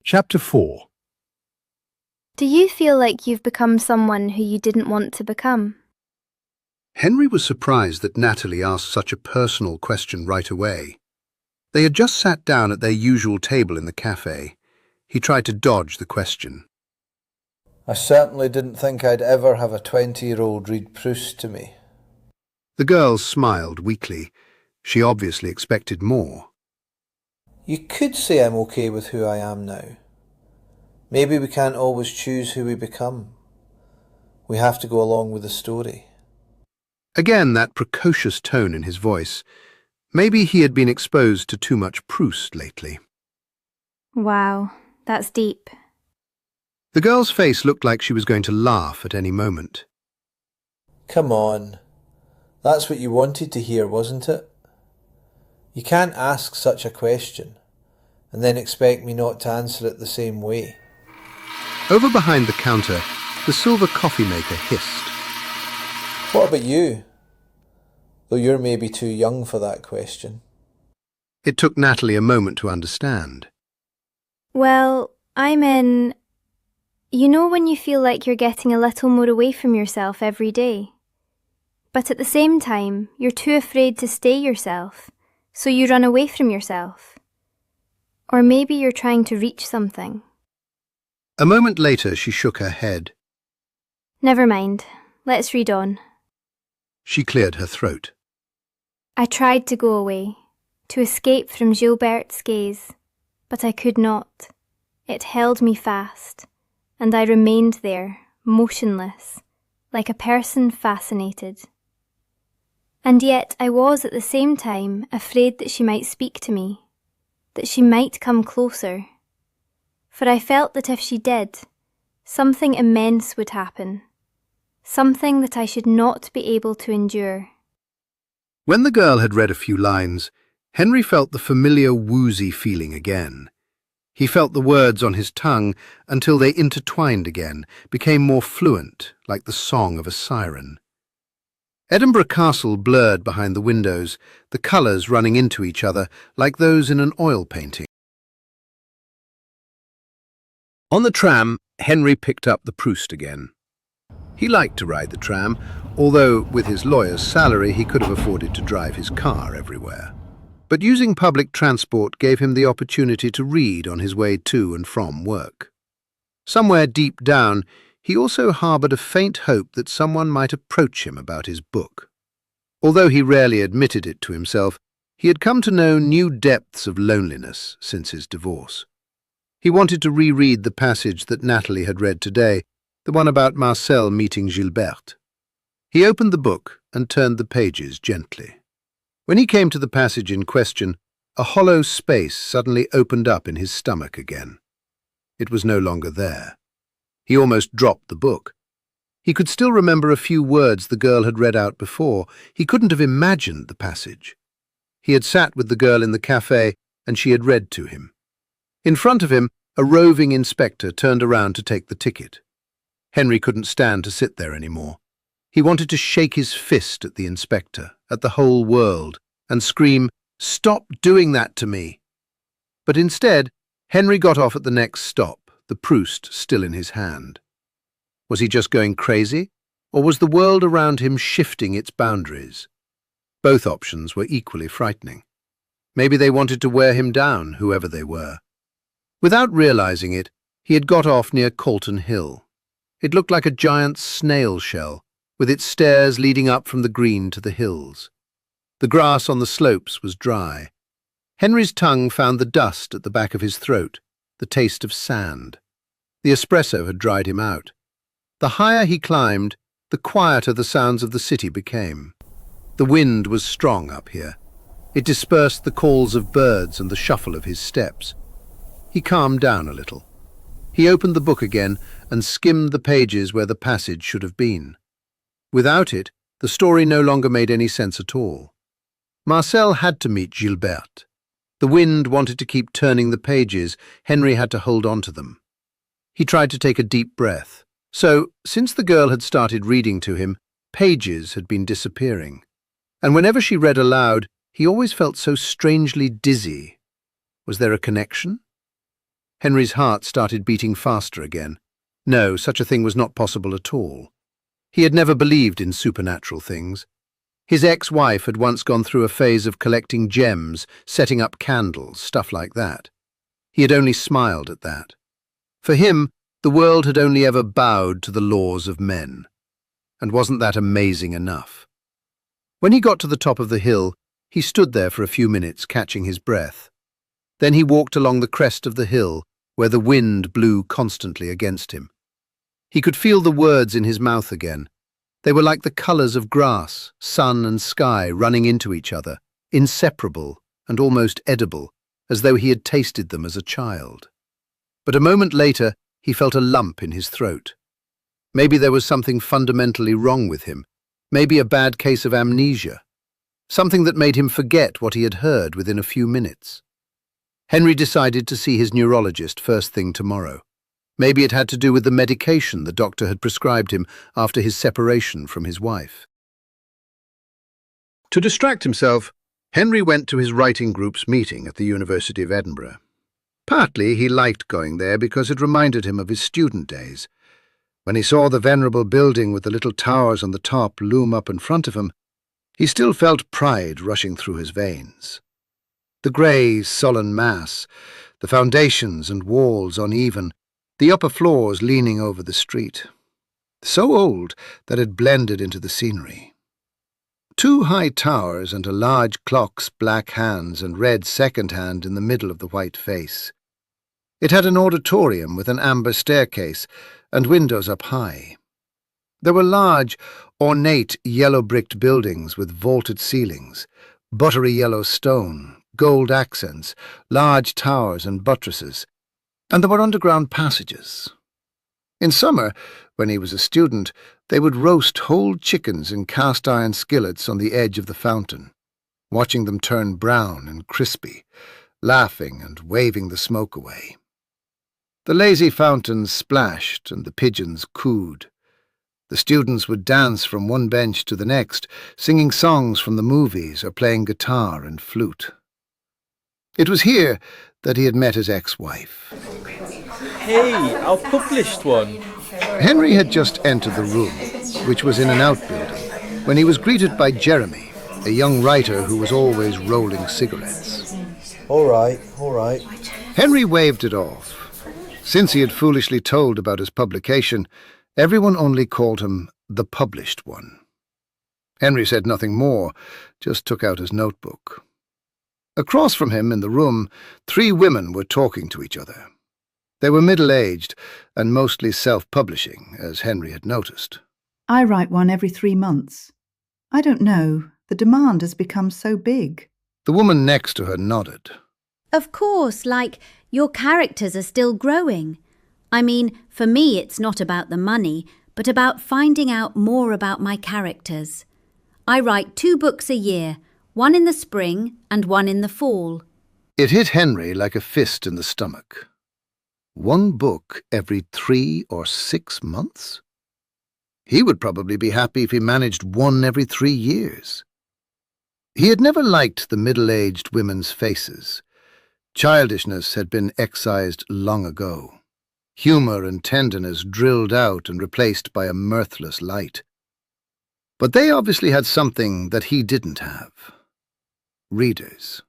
Chapter 4. Do you feel like you've become someone who you didn't want to become? Henry was surprised that Natalie asked such a personal question right away. They had just sat down at their usual table in the cafe. He tried to dodge the question. I certainly didn't think I'd ever have a 20-year-old read Proust to me. The girl smiled weakly. She obviously expected more. You could say I'm okay with who I am now. Maybe we can't always choose who we become. We have to go along with the story. Again, that precocious tone in his voice. Maybe he had been exposed to too much Proust lately. Wow, that's deep. The girl's face looked like she was going to laugh at any moment. Come on. That's what you wanted to hear, wasn't it? You can't ask such a question and then expect me not to answer it the same way. Over behind the counter, the silver coffee maker hissed. What about you? Though you're maybe too young for that question. It took Natalie a moment to understand. Well, you know when you feel like you're getting a little more away from yourself every day? But at the same time, you're too afraid to stay yourself, so you run away from yourself. Or maybe you're trying to reach something. A moment later, she shook her head. Never mind. Let's read on. She cleared her throat. I tried to go away, to escape from Gilbert's gaze, but I could not. It held me fast, and I remained there, motionless, like a person fascinated. And yet I was at the same time afraid that she might speak to me, that she might come closer. For I felt that if she did, something immense would happen, something that I should not be able to endure. When the girl had read a few lines, Henry felt the familiar woozy feeling again. He felt the words on his tongue until they intertwined again, became more fluent, like the song of a siren. Edinburgh Castle blurred behind the windows, the colours running into each other like those in an oil painting. On the tram, Henry picked up the Proust again. He liked to ride the tram, although with his lawyer's salary he could have afforded to drive his car everywhere. But using public transport gave him the opportunity to read on his way to and from work. Somewhere deep down, he also harboured a faint hope that someone might approach him about his book. Although he rarely admitted it to himself, he had come to know new depths of loneliness since his divorce. He wanted to reread the passage that Natalie had read today, the one about Marcel meeting Gilberte. He opened the book and turned the pages gently. When he came to the passage in question, a hollow space suddenly opened up in his stomach again. It was no longer there. He almost dropped the book. He could still remember a few words the girl had read out before. He couldn't have imagined the passage. He had sat with the girl in the cafe, and she had read to him. In front of him, a roving inspector turned around to take the ticket. Henry couldn't stand to sit there anymore. He wanted to shake his fist at the inspector, at the whole world, and scream, "Stop doing that to me!" But instead, Henry got off at the next stop, the Proust still in his hand. Was he just going crazy, or was the world around him shifting its boundaries? Both options were equally frightening. Maybe they wanted to wear him down, whoever they were. Without realizing it, he had got off near Calton Hill. It looked like a giant snail shell, with its stairs leading up from the green to the hills. The grass on the slopes was dry. Henry's tongue found the dust at the back of his throat, the taste of sand. The espresso had dried him out. The higher he climbed, the quieter the sounds of the city became. The wind was strong up here. It dispersed the calls of birds and the shuffle of his steps. He calmed down a little. He opened the book again and skimmed the pages where the passage should have been. Without it, the story no longer made any sense at all. Marcel had to meet Gilberte. The wind wanted to keep turning the pages. Henry had to hold on to them. He tried to take a deep breath. So, since the girl had started reading to him, pages had been disappearing. And whenever she read aloud, he always felt so strangely dizzy. Was there a connection? Henry's heart started beating faster again. No, such a thing was not possible at all. He had never believed in supernatural things. His ex-wife had once gone through a phase of collecting gems, setting up candles, stuff like that. He had only smiled at that. For him, the world had only ever bowed to the laws of men. And wasn't that amazing enough? When he got to the top of the hill, he stood there for a few minutes, catching his breath. Then he walked along the crest of the hill, where the wind blew constantly against him. He could feel the words in his mouth again. They were like the colours of grass, sun and sky running into each other, inseparable and almost edible, as though he had tasted them as a child. But a moment later, he felt a lump in his throat. Maybe there was something fundamentally wrong with him, maybe a bad case of amnesia, something that made him forget what he had heard within a few minutes. Henry decided to see his neurologist first thing tomorrow. Maybe it had to do with the medication the doctor had prescribed him after his separation from his wife. To distract himself, Henry went to his writing group's meeting at the University of Edinburgh. Partly he liked going there because it reminded him of his student days. When he saw the venerable building with the little towers on the top loom up in front of him, he still felt pride rushing through his veins. The grey, sullen mass, the foundations and walls uneven, the upper floors leaning over the street. So old that it blended into the scenery. 2 high towers and a large clock's black hands and red second hand in the middle of the white face. It had an auditorium with an amber staircase and windows up high. There were large, ornate, yellow-bricked buildings with vaulted ceilings, buttery yellow stone, gold accents, large towers and buttresses, and there were underground passages. In summer, when he was a student, they would roast whole chickens in cast-iron skillets on the edge of the fountain, watching them turn brown and crispy, laughing and waving the smoke away. The lazy fountains splashed and the pigeons cooed. The students would dance from one bench to the next, singing songs from the movies or playing guitar and flute. It was here that he had met his ex-wife. Hey, our published one. Henry had just entered the room, which was in an outbuilding, when he was greeted by Jeremy, a young writer who was always rolling cigarettes. All right. Henry waved it off. Since he had foolishly told about his publication, everyone only called him the published one. Henry said nothing more, just took out his notebook. Across from him in the room, 3 women were talking to each other. They were middle-aged and mostly self-publishing, as Henry had noticed. I write one every 3 months. I don't know. The demand has become so big. The woman next to her nodded. Of course, your characters are still growing. I mean, for me it's not about the money, but about finding out more about my characters. I write 2 books a year, one in the spring and one in the fall. It hit Henry like a fist in the stomach. 1 book every 3 or 6 months? He would probably be happy if he managed 1 every 3 years. He had never liked the middle-aged women's faces. Childishness had been excised long ago. Humour and tenderness drilled out and replaced by a mirthless light. But they obviously had something that he didn't have. Readers.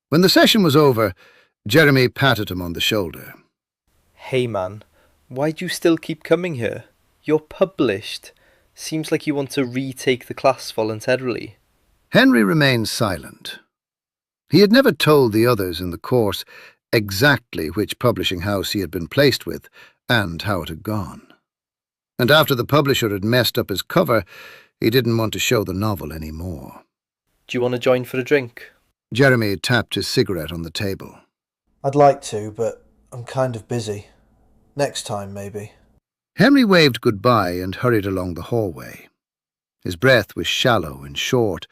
When the session was over, Jeremy patted him on the shoulder. Hey man, why do you still keep coming here? You're published. Seems like you want to retake the class voluntarily. Henry remained silent. He had never told the others in the course exactly which publishing house he had been placed with and how it had gone. And after the publisher had messed up his cover, he didn't want to show the novel any more. Do you want to join for a drink? Jeremy tapped his cigarette on the table. I'd like to, but I'm kind of busy. Next time, maybe. Henry waved goodbye and hurried along the hallway. His breath was shallow and short,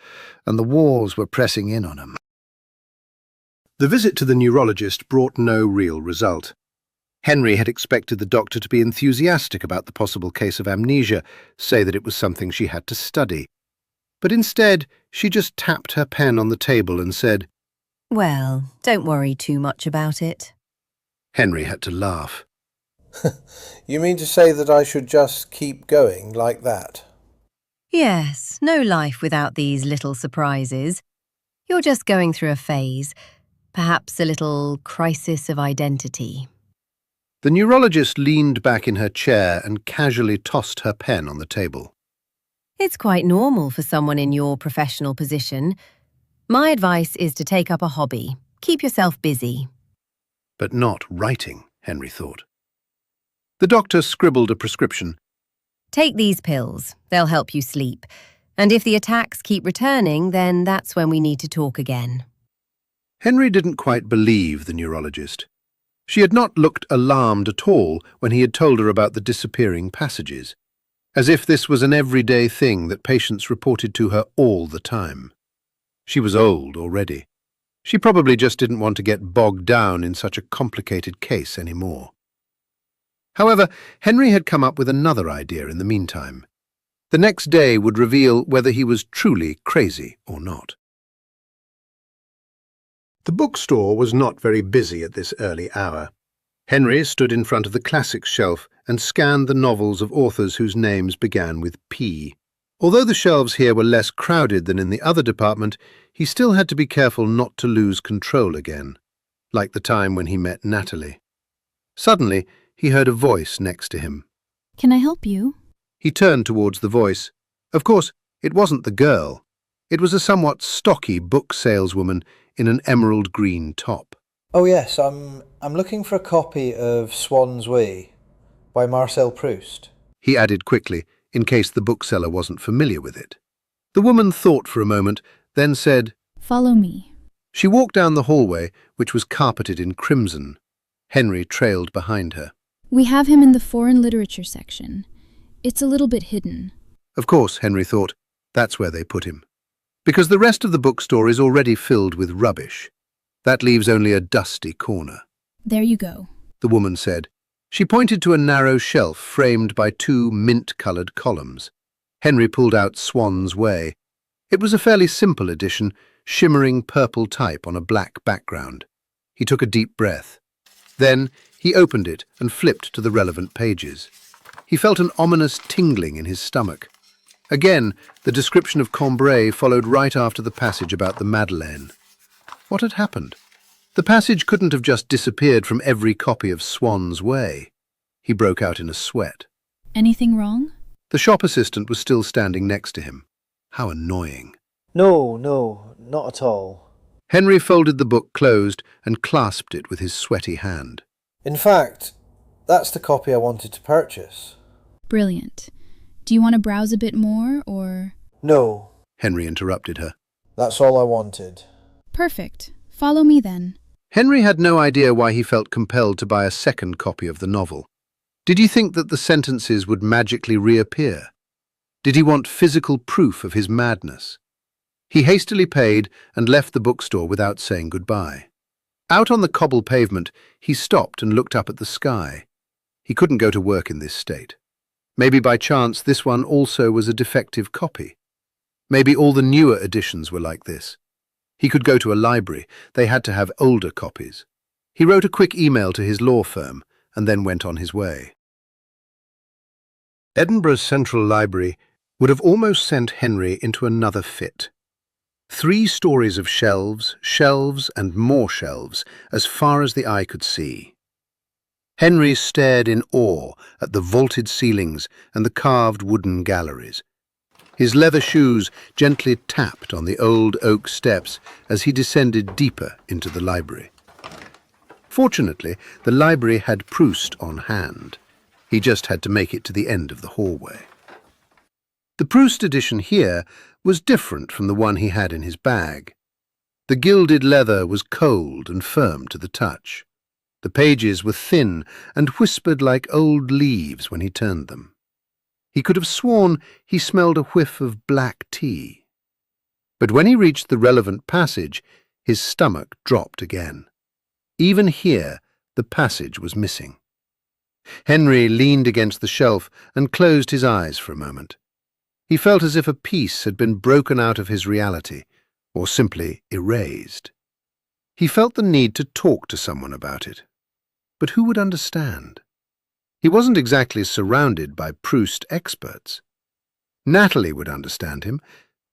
and the walls were pressing in on him. The visit to the neurologist brought no real result. Henry had expected the doctor to be enthusiastic about the possible case of amnesia, say that it was something she had to study. But instead, she just tapped her pen on the table and said, Well, don't worry too much about it. Henry had to laugh. You mean to say that I should just keep going like that? Yes, no life without these little surprises. You're just going through a phase, perhaps a little crisis of identity. The neurologist leaned back in her chair and casually tossed her pen on the table. It's quite normal for someone in your professional position. My advice is to take up a hobby. Keep yourself busy. But not writing, Henry thought. The doctor scribbled a prescription. Take these pills. They'll help you sleep. And if the attacks keep returning, then that's when we need to talk again. Henry didn't quite believe the neurologist. She had not looked alarmed at all when he had told her about the disappearing passages, as if this was an everyday thing that patients reported to her all the time. She was old already. She probably just didn't want to get bogged down in such a complicated case anymore. However, Henry had come up with another idea in the meantime. The next day would reveal whether he was truly crazy or not. The bookstore was not very busy at this early hour. Henry stood in front of the classics shelf and scanned the novels of authors whose names began with P. Although the shelves here were less crowded than in the other department, he still had to be careful not to lose control again, like the time when he met Natalie. Suddenly, he heard a voice next to him. Can I help you? He turned towards the voice. Of course, it wasn't the girl. It was a somewhat stocky book saleswoman in an emerald green top. Oh yes, I'm looking for a copy of Swan's Way by Marcel Proust. He added quickly, in case the bookseller wasn't familiar with it. The woman thought for a moment, then said, Follow me. She walked down the hallway, which was carpeted in crimson. Henry trailed behind her. We have him in the foreign literature section. It's a little bit hidden. Of course, Henry thought, that's where they put him. Because the rest of the bookstore is already filled with rubbish. That leaves only a dusty corner. There you go. The woman said. She pointed to a narrow shelf framed by two mint-coloured columns. Henry pulled out Swan's Way. It was a fairly simple edition, shimmering purple type on a black background. He took a deep breath. Then he opened it and flipped to the relevant pages. He felt an ominous tingling in his stomach. Again, the description of Cambrai followed right after the passage about the Madeleine. What had happened? The passage couldn't have just disappeared from every copy of Swan's Way. He broke out in a sweat. Anything wrong? The shop assistant was still standing next to him. How annoying. No, not at all. Henry folded the book closed and clasped it with his sweaty hand. In fact, that's the copy I wanted to purchase. Brilliant. Do you want to browse a bit more, or...? No, Henry interrupted her. that's all I wanted. Perfect. Follow me then. Henry had no idea why he felt compelled to buy a second copy of the novel. Did he think that the sentences would magically reappear? Did he want physical proof of his madness? He hastily paid and left the bookstore without saying goodbye. Out on the cobble pavement, he stopped and looked up at the sky. He couldn't go to work in this state. Maybe by chance this one also was a defective copy. Maybe all the newer editions were like this. He could go to a library. They had to have older copies. He wrote a quick email to his law firm and then went on his way. Edinburgh's Central Library would have almost sent Henry into another fit. 3 stories of shelves, shelves, and more shelves, as far as the eye could see. Henry stared in awe at the vaulted ceilings and the carved wooden galleries. His leather shoes gently tapped on the old oak steps as he descended deeper into the library. Fortunately, the library had Proust on hand. He just had to make it to the end of the hallway. The Proust edition here was different from the one he had in his bag. The gilded leather was cold and firm to the touch. The pages were thin and whispered like old leaves when he turned them. He could have sworn he smelled a whiff of black tea. But when he reached the relevant passage, his stomach dropped again. Even here, the passage was missing. Henry leaned against the shelf and closed his eyes for a moment. He felt as if a piece had been broken out of his reality, or simply erased. He felt the need to talk to someone about it. but who would understand? He wasn't exactly surrounded by Proust experts. Natalie would understand him,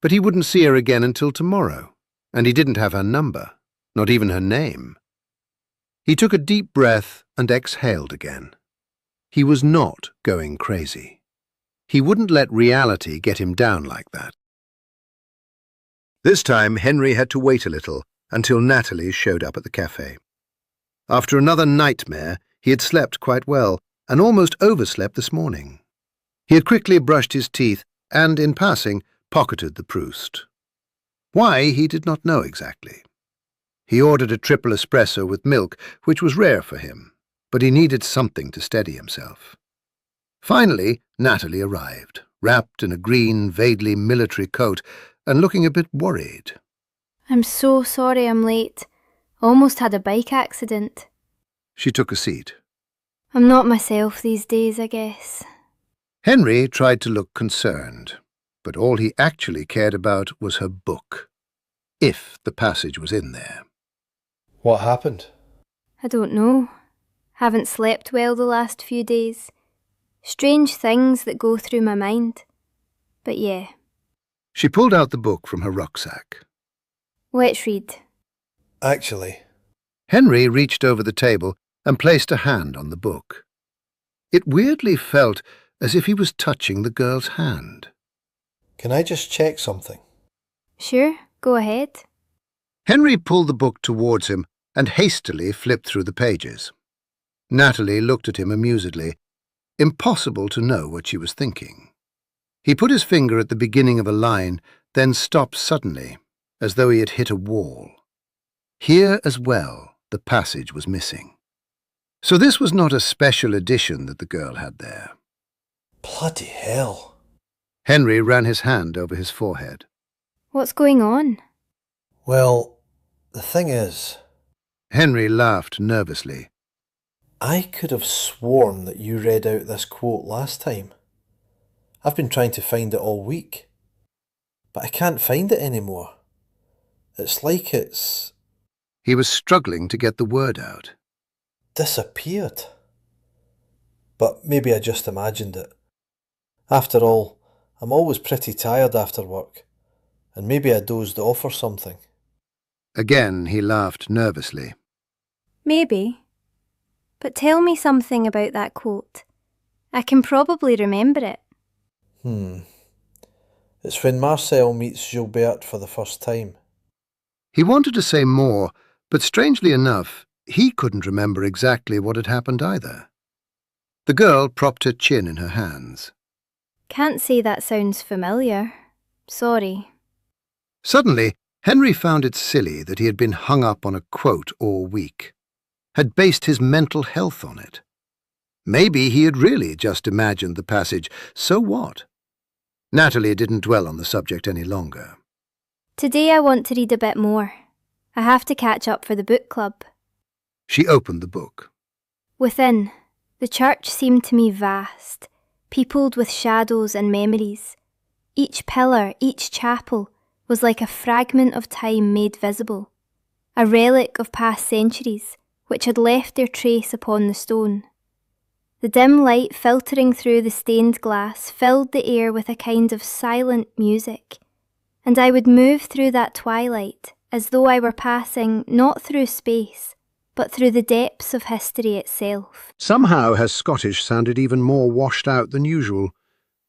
but he wouldn't see her again until tomorrow, and he didn't have her number, not even her name. He took a deep breath and exhaled again. He was not going crazy. He wouldn't let reality get him down like that. This time, Henry had to wait a little until Natalie showed up at the cafe. After another nightmare, he had slept quite well and almost overslept this morning. He had quickly brushed his teeth and, in passing, pocketed the Proust. Why, he did not know exactly. He ordered a triple espresso with milk, which was rare for him, but he needed something to steady himself. Finally, Natalie arrived, wrapped in a green, vaguely military coat and looking a bit worried. I'm so sorry I'm late. Almost had a bike accident. She took a seat. I'm not myself these days, I guess. Henry tried to look concerned, but all he actually cared about was her book, if the passage was in there. What happened? I don't know. Haven't slept well the last few days. Strange things that go through my mind. But yeah. She pulled out the book from her rucksack. Let's read. Actually, Henry reached over the table and placed a hand on the book. It weirdly felt as if he was touching the girl's hand. can I just check something? Sure, go ahead. Henry pulled the book towards him and hastily flipped through the pages. Natalie looked at him amusedly. Impossible to know what she was thinking. He put his finger at the beginning of a line, then stopped suddenly, as though he had hit a wall. Here as well, the passage was missing. So this was not a special edition that the girl had there. Bloody hell. Henry ran his hand over his forehead. What's going on? Well, the thing is, Henry laughed nervously. I could have sworn that you read out this quote last time. I've been trying to find it all week, but I can't find it anymore. It's like it's He was struggling to get the word out. disappeared. But maybe I just imagined it. After all, I'm always pretty tired after work, and maybe I dozed off or something. Again he laughed nervously. Maybe. But tell me something about that quote. I can probably remember it. It's when Marcel meets Gilberte for the first time. He wanted to say more, but strangely enough, he couldn't remember exactly what had happened either. The girl propped her chin in her hands. Can't say that sounds familiar. Sorry. Suddenly, Henry found it silly that he had been hung up on a quote all week, had based his mental health on it. Maybe he had really just imagined the passage. So what? Natalie didn't dwell on the subject any longer. Today I want to read a bit more. I have to catch up for the book club. She opened the book. Within, the church seemed to me vast, peopled with shadows and memories. Each pillar, each chapel, was like a fragment of time made visible, a relic of past centuries which had left their trace upon the stone. The dim light filtering through the stained glass filled the air with a kind of silent music, and I would move through that twilight as though I were passing not through space, but through the depths of history itself. Somehow her Scottish sounded even more washed out than usual.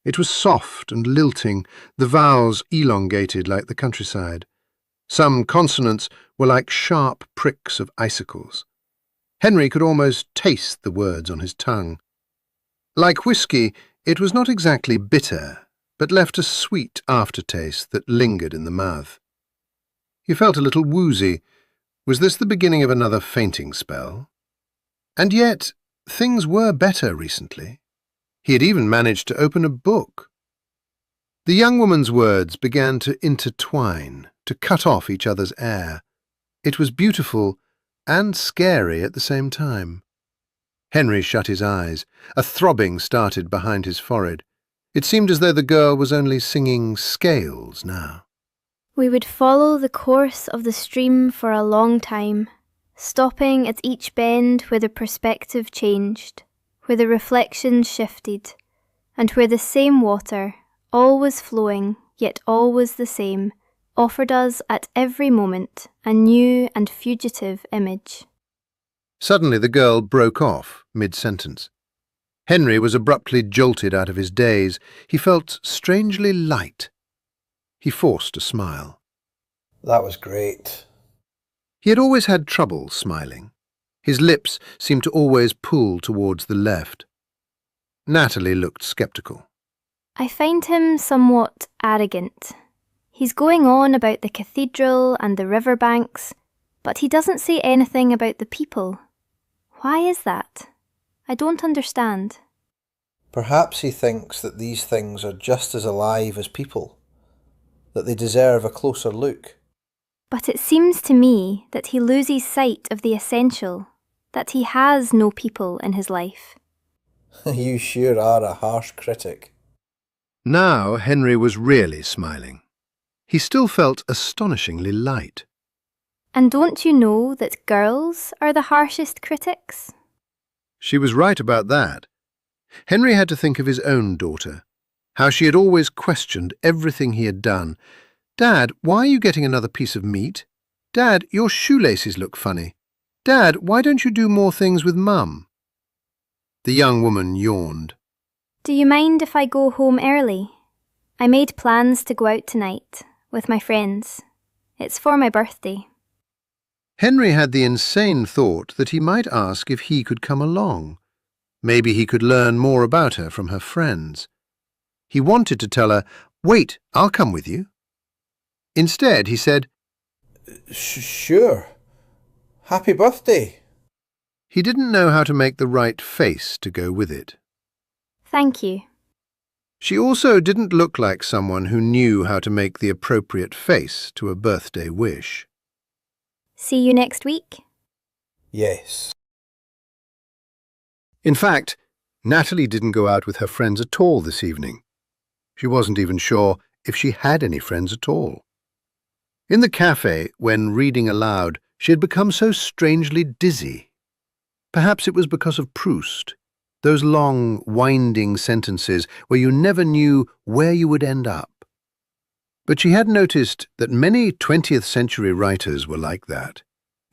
It was soft and lilting, the vowels elongated like the countryside. Some consonants were like sharp pricks of icicles. Henry could almost taste the words on his tongue. Like whiskey, it was not exactly bitter, but left a sweet aftertaste that lingered in the mouth. He felt a little woozy. Was this the beginning of another fainting spell? And yet, things were better recently. He had even managed to open a book. The young woman's words began to intertwine, to cut off each other's air. It was beautiful and scary at the same time. Henry shut his eyes. A throbbing started behind his forehead. It seemed as though the girl was only singing scales now. We would follow the course of the stream for a long time, stopping at each bend where the perspective changed, where the reflections shifted, and where the same water, always flowing, yet always the same, offered us at every moment a new and fugitive image. Suddenly the girl broke off mid-sentence. Henry was abruptly jolted out of his daze. He felt strangely light. He forced a smile. That was great. He had always had trouble smiling. His lips seemed to always pull towards the left. Natalie looked sceptical. I find him somewhat arrogant. He's going on about the cathedral and the riverbanks, but he doesn't say anything about the people. Why is that? I don't understand. Perhaps he thinks that these things are just as alive as people, that they deserve a closer look. But it seems to me that he loses sight of the essential, that he has no people in his life. You sure are a harsh critic. Now Henry was really smiling. He still felt astonishingly light. And don't you know that girls are the harshest critics? She was right about that. Henry had to think of his own daughter, how she had always questioned everything he had done. "Dad, why are you getting another piece of meat? Dad, your shoelaces look funny. Dad, why don't you do more things with Mum?" The young woman yawned. Do you mind if I go home early? I made plans to go out tonight with my friends. It's for my birthday. Henry had the insane thought that he might ask if he could come along. Maybe he could learn more about her from her friends. He wanted to tell her, "Wait, I'll come with you." Instead, he said, Sure. Happy birthday. he didn't know how to make the right face to go with it. Thank you. She also didn't look like someone who knew how to make the appropriate face to a birthday wish. See you next week. Yes. In fact, Natalie didn't go out with her friends at all this evening. She wasn't even sure if she had any friends at all. In the cafe, when reading aloud, she had become so strangely dizzy. Perhaps it was because of Proust, those long, winding sentences where you never knew where you would end up. But she had noticed that many 20th century writers were like that.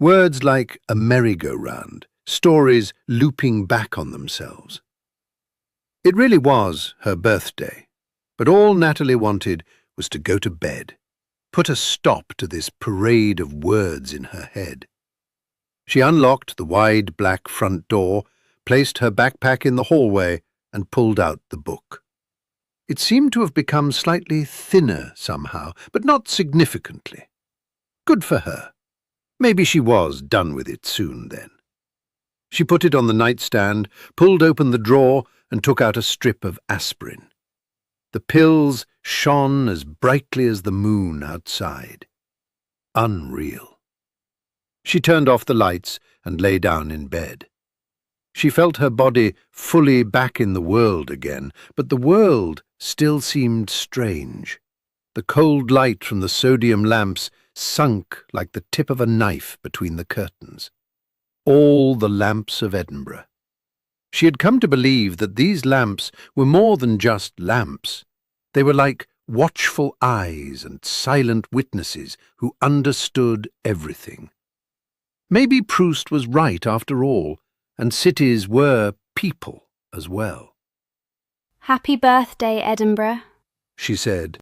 Words like a merry-go-round, stories looping back on themselves. It really was her birthday, but all Natalie wanted was to go to bed, put a stop to this parade of words in her head. She unlocked the wide black front door, placed her backpack in the hallway, and pulled out the book. It seemed to have become slightly thinner somehow, but not significantly. Good for her. Maybe she was done with it soon then. She put it on the nightstand, pulled open the drawer, and took out a strip of aspirin. The pills shone as brightly as the moon outside. Unreal. She turned off the lights and lay down in bed. She felt her body fully back in the world again, but the world still seemed strange. The cold light from the sodium lamps sunk like the tip of a knife between the curtains. All the lamps of Edinburgh. She had come to believe that these lamps were more than just lamps. They were like watchful eyes and silent witnesses who understood everything. Maybe Proust was right after all, and cities were people as well. Happy birthday, Edinburgh. She said.